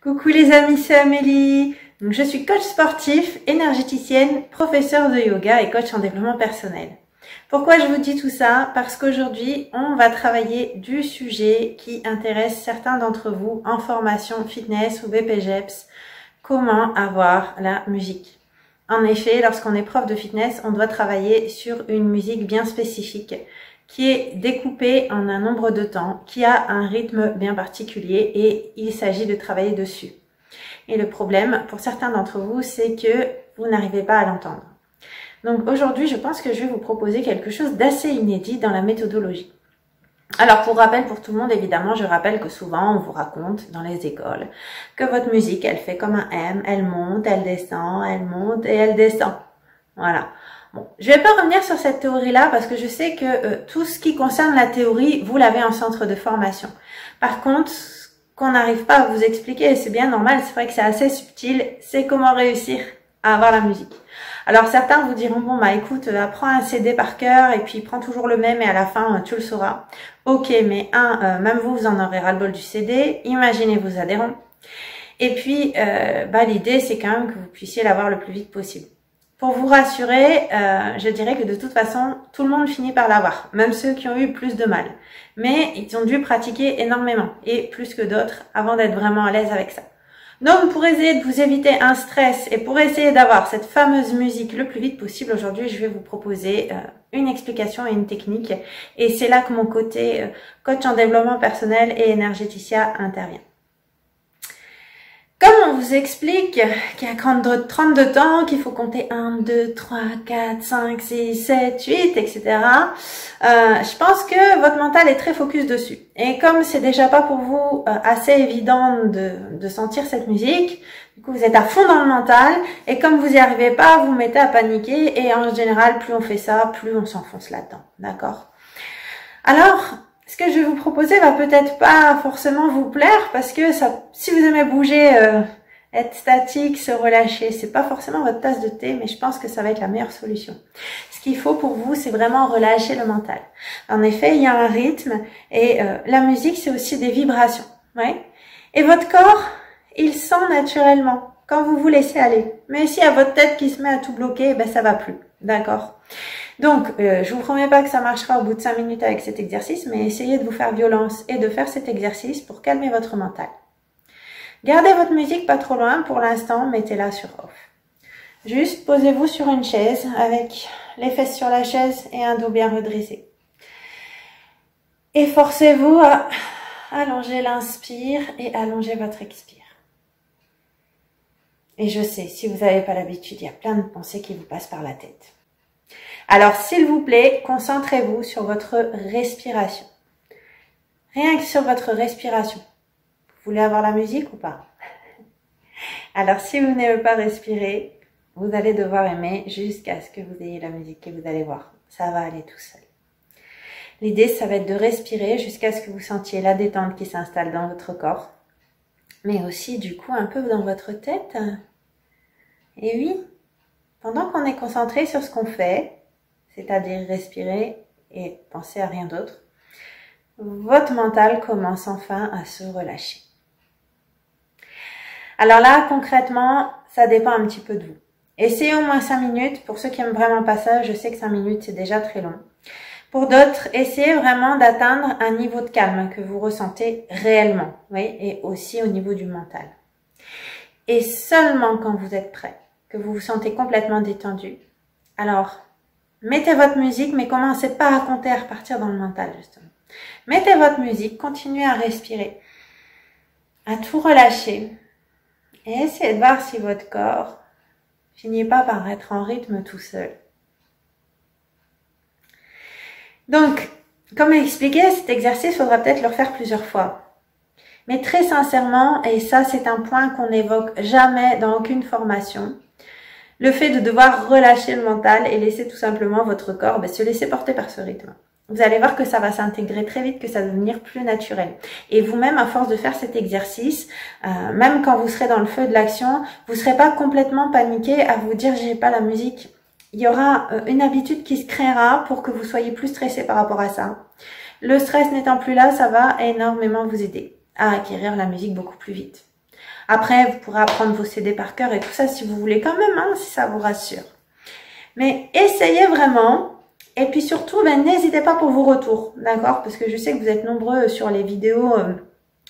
Coucou les amis, c'est Amélie. Donc, je suis coach sportif, énergéticienne, professeure de yoga et coach en développement personnel. Pourquoi je vous dis tout ça? Parce qu'aujourd'hui, on va travailler du sujet qui intéresse certains d'entre vous en formation fitness ou BPGEPS. Comment avoir la musique? En effet, lorsqu'on est prof de fitness, on doit travailler sur une musique bien spécifique qui est découpée en un nombre de temps, qui a un rythme bien particulier et il s'agit de travailler dessus. Et le problème pour certains d'entre vous, c'est que vous n'arrivez pas à l'entendre. Donc aujourd'hui, je pense que je vais vous proposer quelque chose d'assez inédit dans la méthodologie. Alors pour rappel, pour tout le monde, évidemment, je rappelle que souvent on vous raconte dans les écoles que votre musique, elle fait comme un M, elle monte, elle monte et elle descend. Voilà. Bon, je vais pas revenir sur cette théorie-là parce que je sais que tout ce qui concerne la théorie, vous l'avez en centre de formation. Par contre, ce qu'on n'arrive pas à vous expliquer, et c'est bien normal, c'est vrai que c'est assez subtil, c'est comment réussir à avoir la musique. Alors certains vous diront, bon bah écoute, apprends un CD par cœur et puis prends toujours le même et à la fin tu le sauras. Ok, mais même vous en aurez ras-le-bol du CD, imaginez vos adhérents. Et puis l'idée c'est quand même que vous puissiez l'avoir le plus vite possible. Pour vous rassurer, je dirais que de toute façon, tout le monde finit par l'avoir, même ceux qui ont eu plus de mal. Mais ils ont dû pratiquer énormément, et plus que d'autres, avant d'être vraiment à l'aise avec ça. Donc, pour essayer de vous éviter un stress et pour essayer d'avoir cette fameuse musique le plus vite possible, aujourd'hui, je vais vous proposer une explication et une technique. Et c'est là que mon côté coach en développement personnel et énergéticien intervient. Comme on vous explique qu'il y a 32 temps, qu'il faut compter 1, 2, 3, 4, 5, 6, 7, 8, etc. Je pense que votre mental est très focus dessus. Et comme c'est déjà pas pour vous assez évident de sentir cette musique, du coup vous êtes à fond dans le mental, et comme vous n'y arrivez pas, vous vous mettez à paniquer, et en général, plus on fait ça, plus on s'enfonce là-dedans. D'accord? Alors, ce que je vais vous proposer va peut-être pas forcément vous plaire parce que ça, si vous aimez bouger, être statique, se relâcher, c'est pas forcément votre tasse de thé, mais je pense que ça va être la meilleure solution. Ce qu'il faut pour vous, c'est vraiment relâcher le mental. En effet, il y a un rythme et la musique, c'est aussi des vibrations. Ouais. Et votre corps, il sent naturellement quand vous vous laissez aller. Mais s'il y a votre tête qui se met à tout bloquer, ben ça va plus. D'accord? Donc, je vous promets pas que ça marchera au bout de 5 minutes avec cet exercice, mais essayez de vous faire violence et de faire cet exercice pour calmer votre mental. Gardez votre musique pas trop loin pour l'instant, mettez-la sur off. Juste posez-vous sur une chaise avec les fesses sur la chaise et un dos bien redressé. Et forcez-vous à allonger l'inspire et allonger votre expire. Et je sais, si vous n'avez pas l'habitude, il y a plein de pensées qui vous passent par la tête. Alors, s'il vous plaît, concentrez-vous sur votre respiration. Rien que sur votre respiration. Vous voulez avoir la musique ou pas? Alors, si vous n'aimez pas respirer, vous allez devoir aimer jusqu'à ce que vous ayez la musique et vous allez voir, ça va aller tout seul. L'idée, ça va être de respirer jusqu'à ce que vous sentiez la détente qui s'installe dans votre corps, mais aussi, du coup, un peu dans votre tête. Et oui, pendant qu'on est concentré sur ce qu'on fait, c'est-à-dire respirer et penser à rien d'autre, votre mental commence enfin à se relâcher. Alors là, concrètement, ça dépend un petit peu de vous. Essayez au moins 5 minutes. Pour ceux qui aiment vraiment pas ça, je sais que 5 minutes, c'est déjà très long. Pour d'autres, essayez vraiment d'atteindre un niveau de calme que vous ressentez réellement, oui, et aussi au niveau du mental. Et seulement quand vous êtes prêt, que vous vous sentez complètement détendu, alors mettez votre musique, mais commencez pas à compter, à repartir dans le mental, justement. Mettez votre musique, continuez à respirer, à tout relâcher, et essayez de voir si votre corps finit pas par être en rythme tout seul. Donc, comme expliqué, cet exercice, il faudra peut-être le refaire plusieurs fois. Mais très sincèrement, et ça c'est un point qu'on n'évoque jamais dans aucune formation, le fait de devoir relâcher le mental et laisser tout simplement votre corps se laisser porter par ce rythme. Vous allez voir que ça va s'intégrer très vite, que ça va devenir plus naturel. Et vous-même, à force de faire cet exercice, même quand vous serez dans le feu de l'action, vous ne serez pas complètement paniqué à vous dire « j'ai pas la musique ». Il y aura une habitude qui se créera pour que vous soyez plus stressé par rapport à ça. Le stress n'étant plus là, ça va énormément vous aider à acquérir la musique beaucoup plus vite. Après, vous pourrez apprendre vos CD par cœur et tout ça si vous voulez quand même, hein, si ça vous rassure. Mais essayez vraiment. Et puis surtout, n'hésitez pas pour vos retours, d'accord? Parce que je sais que vous êtes nombreux sur les vidéos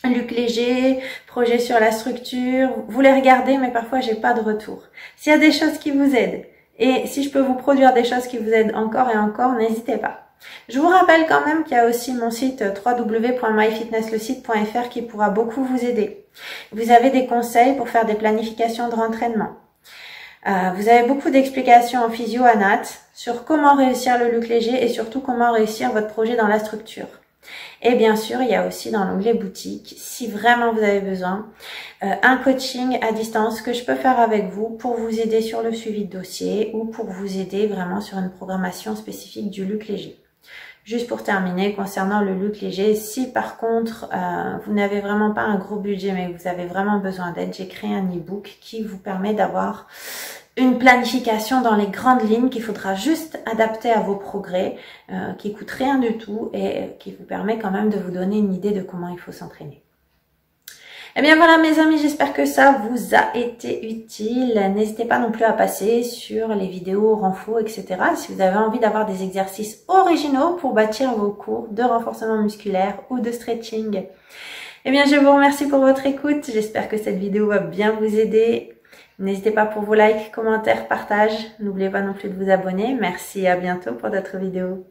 Luc Léger, projet sur la structure. Vous les regardez, mais parfois, j'ai pas de retour. S'il y a des choses qui vous aident, et si je peux vous produire des choses qui vous aident encore et encore, n'hésitez pas. Je vous rappelle quand même qu'il y a aussi mon site www.myfitnesslesite.fr qui pourra beaucoup vous aider. Vous avez des conseils pour faire des planifications de rentraînement. Vous avez beaucoup d'explications en physio à Nat sur comment réussir le look léger et surtout comment réussir votre projet dans la structure. Et bien sûr, il y a aussi dans l'onglet boutique, si vraiment vous avez besoin, un coaching à distance que je peux faire avec vous pour vous aider sur le suivi de dossier ou pour vous aider vraiment sur une programmation spécifique du look léger. Juste pour terminer, concernant le look léger, si par contre vous n'avez vraiment pas un gros budget mais vous avez vraiment besoin d'aide, j'ai créé un e-book qui vous permet d'avoir une planification dans les grandes lignes qu'il faudra juste adapter à vos progrès, qui coûte rien du tout et qui vous permet quand même de vous donner une idée de comment il faut s'entraîner. Eh bien voilà mes amis, j'espère que ça vous a été utile. N'hésitez pas non plus à passer sur les vidéos renfo, etc. si vous avez envie d'avoir des exercices originaux pour bâtir vos cours de renforcement musculaire ou de stretching. Eh bien je vous remercie pour votre écoute. J'espère que cette vidéo va bien vous aider. N'hésitez pas pour vos likes, commentaires, partages. N'oubliez pas non plus de vous abonner. Merci et à bientôt pour d'autres vidéos.